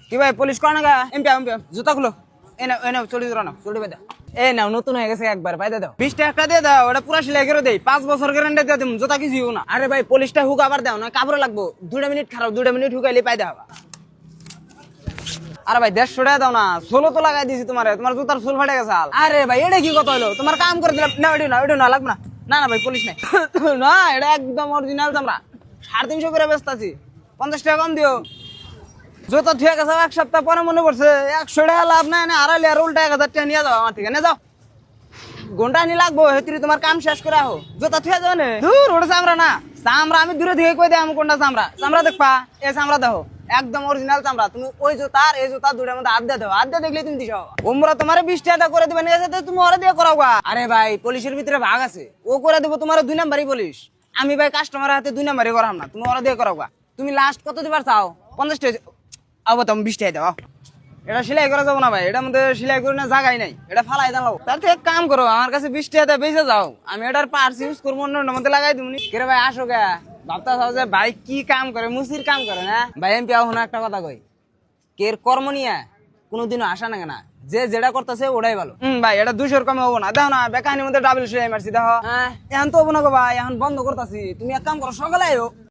কি ভাই পুলিশ কোন না এমপি জুতা খুলো এনে চলি ধরো না চলি বাই দাও এই নাও নতুন হয়ে গেছে একবার বাই দাও 20 টাকা দিয়ে দাও ওটা পুরো সেলাই করে দেই 5 বছর গ্যারান্টি দিয়ে দিম জুতা কি জিও না আরে ভাই পুলিশটা হুক আবার দাও না কাপড় লাগবো 2 মিনিট খারাপ 2 মিনিট হুকাইলে পাই দাও আরে ভাই 150 টাকা দাও না 16 তো লাগাই দিছি তোমার জুতার সোল ফাটে গেছে আরে ভাই এটা কি কথা হলো তোমার কাম করে দিলাম না ওটা না লাগবে না না ভাই পুলিশ নাই না এটা একদম অরিজিনাল চামড়া 350 করে বেচতে আছি 50 টাকা কম দিও জুতা ঠিক আছে এক সপ্তাহ পরে মনে পড়ছে 100 টাকা লাভ নাই না আড়াইলে আর উল্টা 1000 টাকা নিয়ে যাও আমার থেকে নিয়ে যাও ঘন্টা নি লাগবো হেতরি তোমার কাম শেষ করে আহো জুতা ঠিক আছে না দূর ওটা চামড়া না চামড়া আমি দূরে থেকে কই দেই আমি কোনটা চামড়া দেখবা এই চামড়া দেখো একদম অরিজিনাল চামড়া তুমি ওই জুতা আর এই জুতা দুটার মধ্যে আড্ডা দাও আড্ডা দেখলে তুমি দিছো ওমরা তোমারে 20 টাকা করে দিবেন এসাতে তুমি ওরে দিয়ে করাওগা আরে ভাই পুলিশের ভিতরে ভাগ আছে ও করে দেব তোমার 2 নাম্বারই পুলিশ আমি ভাই কাস্টমারের হাতে 2 নাম্বারই করাম না তুমি ওরে দিয়ে করাওগা তুমি লাস্ট কত দিবার চাও 50 টাকা আবো তুমি 20 টাকা দাও এটা সেলাই করা যাবো না ভাই এটার মধ্যে সেলাই করে না জায়গাই নাই এটা ফালাই দাও তার থেকে কাম করো আমার কাছে 20 টাকা বেঁচে যাও আমি এটার পার্টস ইউজ করবো অন্যের মধ্যে লাগাই দিবনি কে ভাই আসো গে ভাবতা চাও যে ভাই কি কাম করে মুসির কাম করে না ভাই এমপি আহ একটা কথা কই কের কর্ম নিয়ে কোনোদিনও আসা না কেনা যে যেটা করতেছে ওটাই ভালো ভাই এটা 200 কমে হবো না দেখো না বেকানির মধ্যে ডাবল সেলাই মারছি দেখো হ্যাঁ এখন তো হবো না গো ভাই এখন বন্ধ করতেছি তুমি এক কাম করো সকালে আয়ো